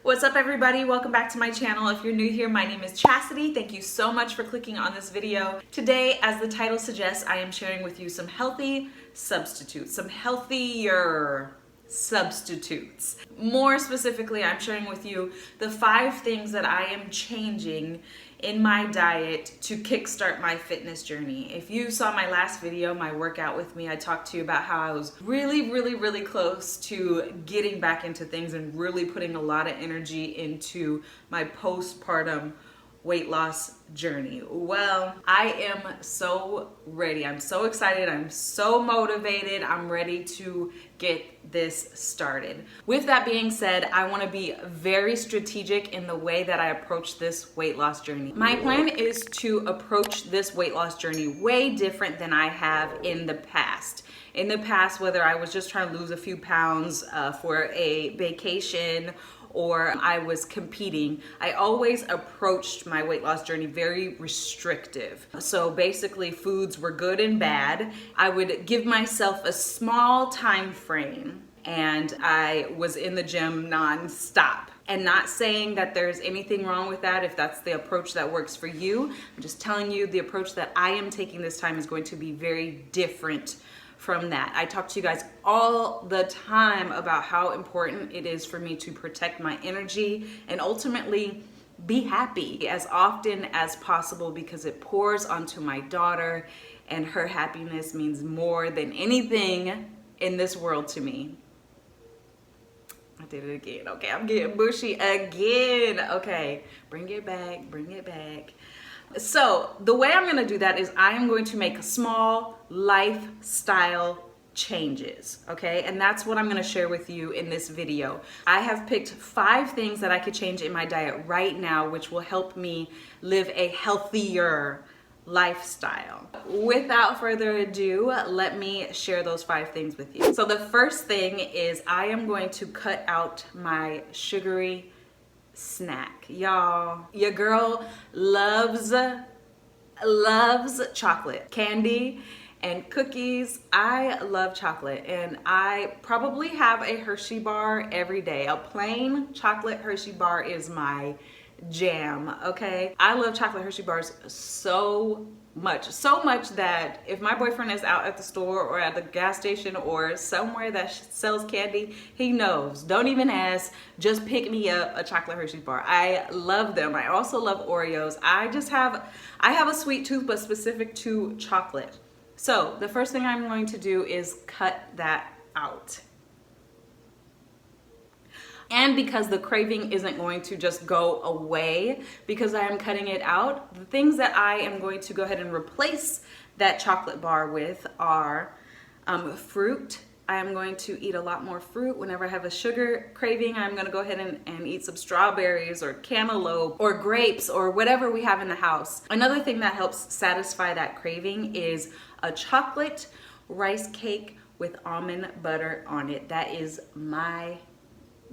What's up everybody? Welcome back to my channel. If you're new here, my name is Chassidy. Thank you so much for clicking on this video. Today, as the title suggests, I am sharing with you some healthy substitutes, some healthier substitutes. More specifically, I'm sharing with you the 5 things that I am changing in my diet to kickstart my fitness journey. If you saw my last video, my workout with me, I talked to you about how I was really close to getting back into things and really putting a lot of energy into my postpartum weight loss journey. Well, I am so ready. I'm so excited. I'm so motivated. I'm ready to get this started. With that being said, I want to be very strategic in the way that I approach this weight loss journey. My plan is to approach this weight loss journey way different than I have in the past. In the past, whether I was just trying to lose a few pounds for a vacation or I was competing, I always approached my weight loss journey very restrictive. So basically foods were good and bad. I would give myself a small time frame and I was in the gym non-stop. And not saying that there's anything wrong with that if that's the approach that works for you. I'm just telling you the approach that I am taking this time is going to be very different from that. I talk to you guys all the time about how important it is for me to protect my energy and ultimately be happy as often as possible because it pours onto my daughter and her happiness means more than anything in this world to me. I did it again. Okay, I'm getting bushy again. Okay, bring it back, bring it back. So the way I'm going to do that is I am going to make small lifestyle changes, okay? And that's what I'm going to share with you in this video. I have picked 5 things that I could change in my diet right now, which will help me live a healthier lifestyle. Without further ado, let me share those 5 things with you. So the first thing is I am going to cut out my sugary snack. Y'all, your girl loves chocolate, candy, and cookies. I love chocolate and I probably have a Hershey bar every day. A plain chocolate Hershey bar is my jam, okay? I love chocolate Hershey bars so much that if my boyfriend is out at the store or at the gas station or somewhere that sells candy, he knows. Don't even ask, just pick me up a chocolate Hershey bar. I love them. I also love Oreos. I have a sweet tooth, but specific to chocolate. So the first thing I'm going to do is cut that out. And because the craving isn't going to just go away because I am cutting it out, the things that I am going to go ahead and replace that chocolate bar with are fruit. I am going to eat a lot more fruit. Whenever I have a sugar craving, I'm going to go ahead and eat some strawberries or cantaloupe or grapes or whatever we have in the house. Another thing that helps satisfy that craving is a chocolate rice cake with almond butter on it. That is my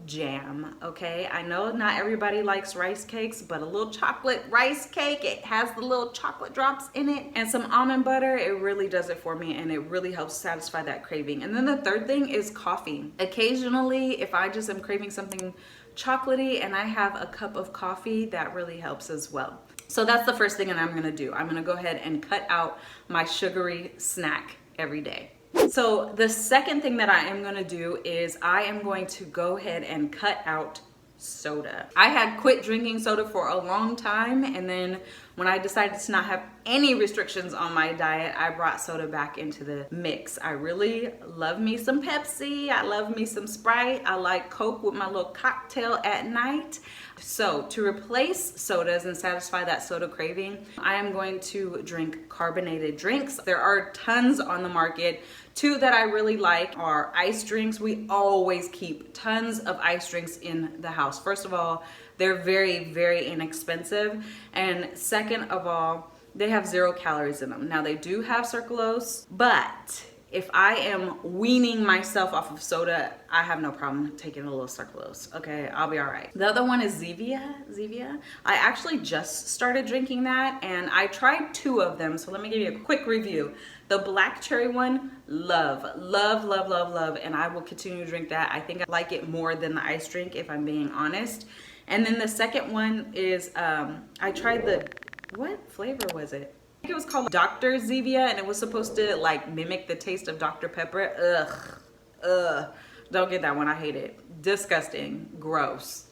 jam, okay? I know not everybody likes rice cakes, but a little chocolate rice cake, it has the little chocolate drops in it and some almond butter, it really does it for me and it really helps satisfy that craving. And then the third thing is coffee. Occasionally, if I just am craving something chocolatey and I have a cup of coffee, that really helps as well. So that's the first thing that I'm gonna do. I'm gonna go ahead and cut out my sugary snack every day. So the second thing that I am going to do is I am going to go ahead and cut out soda. I had quit drinking soda for a long time, and then when I decided to not have any restrictions on my diet, I brought soda back into the mix. I really love me some Pepsi. I love me some Sprite. I like Coke with my little cocktail at night. So to replace sodas and satisfy that soda craving, I am going to drink carbonated drinks. There are tons on the market. 2 that I really like are ice drinks. We always keep tons of ice drinks in the house. First of all, they're very inexpensive. And second of all, they have 0 calories in them. Now they do have sucralose, but if I am weaning myself off of soda, I have no problem taking a little sucralose, okay? I'll be all right. The other one is Zevia. I actually just started drinking that, and I tried 2 of them, so let me give you a quick review. The black cherry one, love, and I will continue to drink that. I think I like it more than the ice drink, if I'm being honest. And then the second one is, I tried what flavor was it? I think it was called Dr. Zevia, and it was supposed to like mimic the taste of Dr. Pepper. Ugh. Don't get that one, I hate it. Disgusting, gross.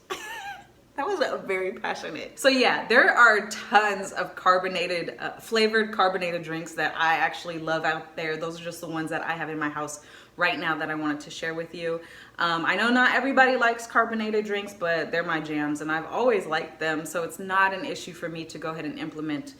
That was a very passionate. So yeah, there are tons of carbonated, flavored carbonated drinks that I actually love out there. Those are just the ones that I have in my house right now that I wanted to share with you. I know not everybody likes carbonated drinks, but they're my jams and I've always liked them. So it's not an issue for me to go ahead and implement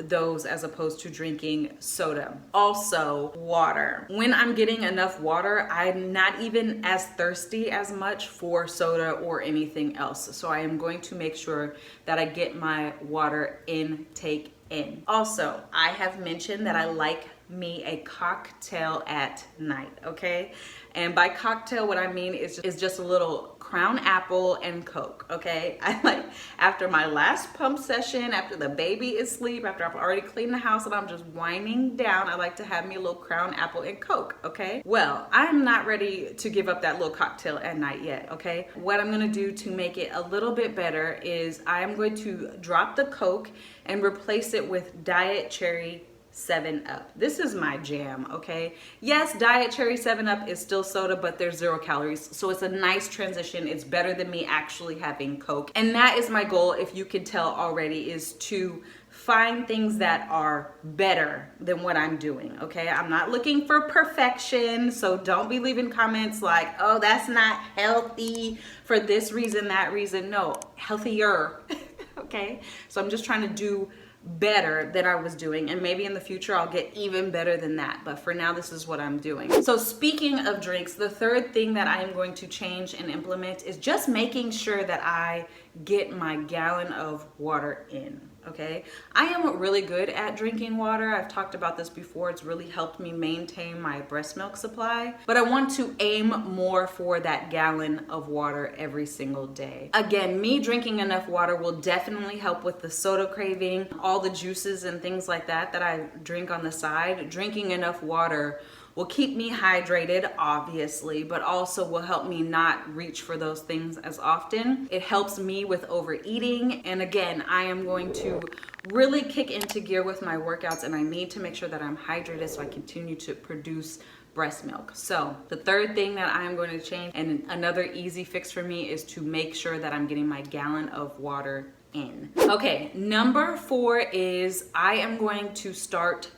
those as opposed to drinking soda. Also, water. When I'm getting enough water, I'm not even as thirsty as much for soda or anything else. So I am going to make sure that I get my water intake in. Also, I have mentioned that I like me a cocktail at night, okay? And by cocktail, what I mean is just a little Crown Apple and Coke, okay? I like, after my last pump session, after the baby is asleep, after I've already cleaned the house and I'm just winding down, I like to have me a little Crown Apple and Coke, okay? Well, I'm not ready to give up that little cocktail at night yet, okay? What I'm gonna do to make it a little bit better is I'm going to drop the Coke and replace it with Diet Cherry 7-Up. This is my jam, okay? Yes, Diet Cherry 7-Up is still soda, but there's 0 calories. So it's a nice transition. It's better than me actually having Coke. And that is my goal, if you can tell already, is to find things that are better than what I'm doing, okay? I'm not looking for perfection, so don't be leaving comments like, oh, that's not healthy for this reason, that reason. No, healthier, okay? So I'm just trying to do better than I was doing, and maybe in the future I'll get even better than that, but for now this is what I'm doing. So speaking of drinks, the third thing that I am going to change and implement is just making sure that I get my gallon of water in, okay? I am really good at drinking water. I've talked about this before. It's really helped me maintain my breast milk supply, but I want to aim more for that gallon of water every single day. Again, me drinking enough water will definitely help with the soda craving, all the juices and things like that that I drink on the side. Drinking enough water will keep me hydrated, obviously, but also will help me not reach for those things as often. It helps me with overeating. And again, I am going to really kick into gear with my workouts, and I need to make sure that I'm hydrated so I continue to produce breast milk. So the third thing that I'm going to change, and another easy fix for me, is to make sure that I'm getting my gallon of water in. Okay, number 4 is I am going to start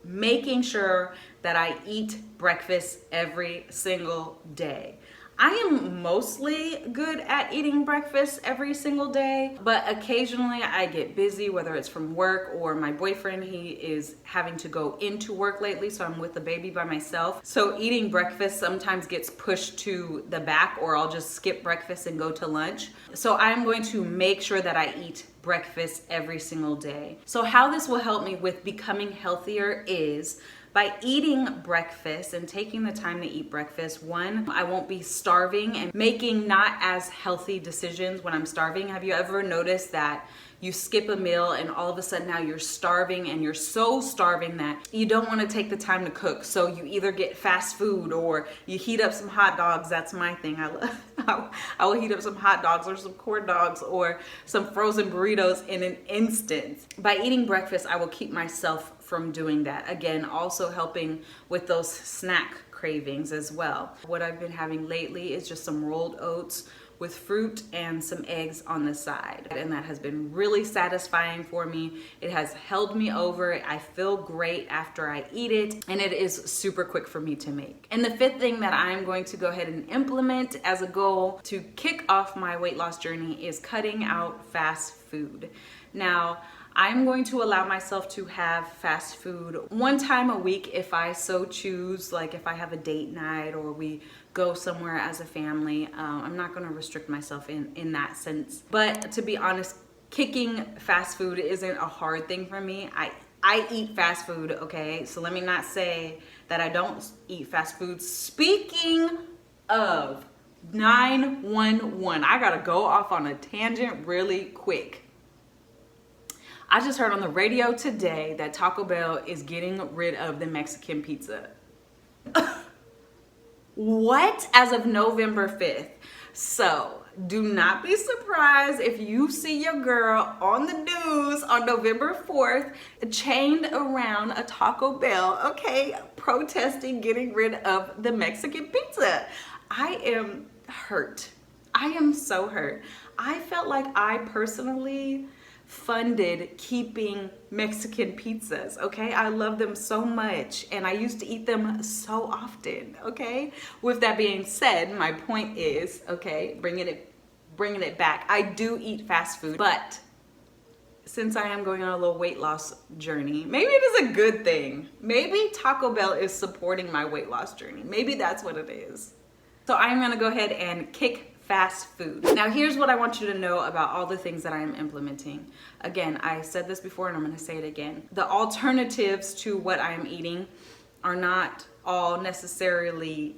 making sure that I eat breakfast every single day. I am mostly good at eating breakfast every single day, but occasionally I get busy, whether it's from work or my boyfriend, he is having to go into work lately, so I'm with the baby by myself. So eating breakfast sometimes gets pushed to the back, or I'll just skip breakfast and go to lunch. So I'm going to make sure that I eat breakfast every single day. So how this will help me with becoming healthier is by eating breakfast and taking the time to eat breakfast. One, I won't be starving and making not as healthy decisions when I'm starving. Have you ever noticed that you skip a meal and all of a sudden now you're starving, and you're so starving that you don't want to take the time to cook? So you either get fast food or you heat up some hot dogs. That's my thing. I will heat up some hot dogs or some corn dogs or some frozen burritos in an instant. By eating breakfast, I will keep myself from doing that. Again, also helping with those snack cravings as well. What I've been having lately is just some rolled oats with fruit and some eggs on the side. And that has been really satisfying for me. It has held me over. I feel great after I eat it, and it is super quick for me to make. And the 5th thing that I'm going to go ahead and implement as a goal to kick off my weight loss journey is cutting out fast food. Now, I'm going to allow myself to have fast food 1 time a week if I so choose, like if I have a date night or we go somewhere as a family. I'm not going to restrict myself in that sense. But to be honest, kicking fast food isn't a hard thing for me. I eat fast food, okay? So let me not say that I don't eat fast food. Speaking of 911, I gotta go off on a tangent really quick. I just heard on the radio today that Taco Bell is getting rid of the Mexican pizza. What? As of November 5th. So do not be surprised if you see your girl on the news on November 4th chained around a Taco Bell, okay, protesting getting rid of the Mexican pizza. I am hurt. I am so hurt. I felt like I personally funded keeping Mexican pizzas, okay? I love them so much and I used to eat them so often, okay? With that being said, my point is, okay, bringing it back. I do eat fast food, but since I am going on a little weight loss journey, maybe it is a good thing. Maybe Taco Bell is supporting my weight loss journey. Maybe that's what it is. So I'm gonna go ahead and kick fast food. Now here's what I want you to know about all the things that I am implementing. Again, I said this before and I'm gonna say it again. The alternatives to what I am eating are not all necessarily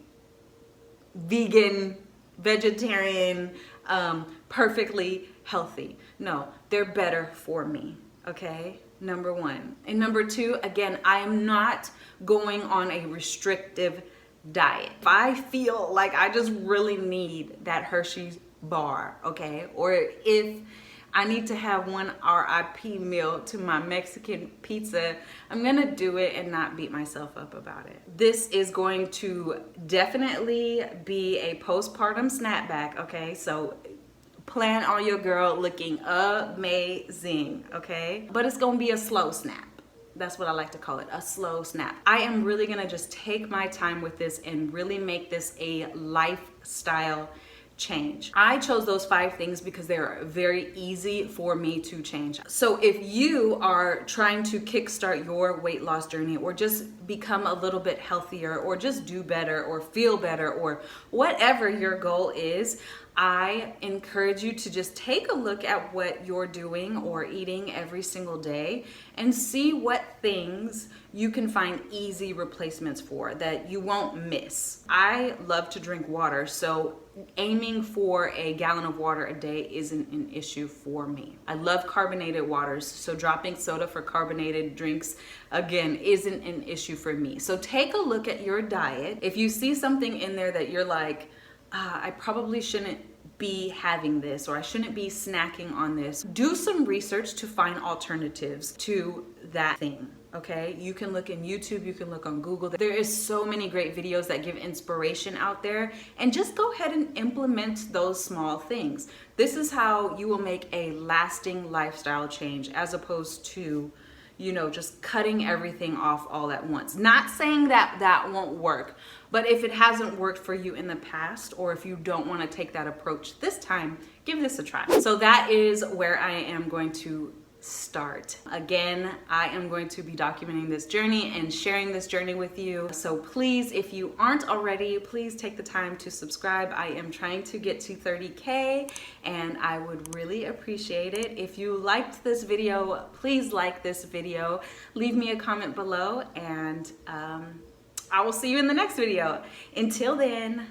vegan, vegetarian, perfectly healthy. No, they're better for me, okay? Number one. And number two, again, I am not going on a restrictive diet. If I feel like I just really need that Hershey's bar, okay, or if I need to have one RIP meal to my Mexican pizza, I'm gonna do it and not beat myself up about it. This is going to definitely be a postpartum snapback, okay, so plan on your girl looking amazing, okay, but it's gonna be a slow snap. That's what I like to call it, a slow snap. I am really gonna just take my time with this and really make this a lifestyle change. I chose those 5 things because they're very easy for me to change. So if you are trying to kickstart your weight loss journey or just become a little bit healthier or just do better or feel better or whatever your goal is, I encourage you to just take a look at what you're doing or eating every single day and see what things you can find easy replacements for that you won't miss. I love to drink water, so aiming for a gallon of water a day isn't an issue for me. I love carbonated waters, so dropping soda for carbonated drinks, again, isn't an issue for me. So take a look at your diet. If you see something in there that you're like, I probably shouldn't be having this or I shouldn't be snacking on this, do some research to find alternatives to that thing. Okay, you can look in YouTube, you can look on Google. There is so many great videos that give inspiration out there, and just go ahead and implement those small things. This is how you will make a lasting lifestyle change as opposed to, you know, just cutting everything off all at once. Not saying that that won't work, but if it hasn't worked for you in the past, or if you don't want to take that approach this time, give this a try. So that is where I am going to start. Again, I am going to be documenting this journey and sharing this journey with you. So please, if you aren't already, please take the time to subscribe. I am trying to get to 30K and I would really appreciate it. If you liked this video, please like this video. Leave me a comment below and I will see you in the next video. Until then,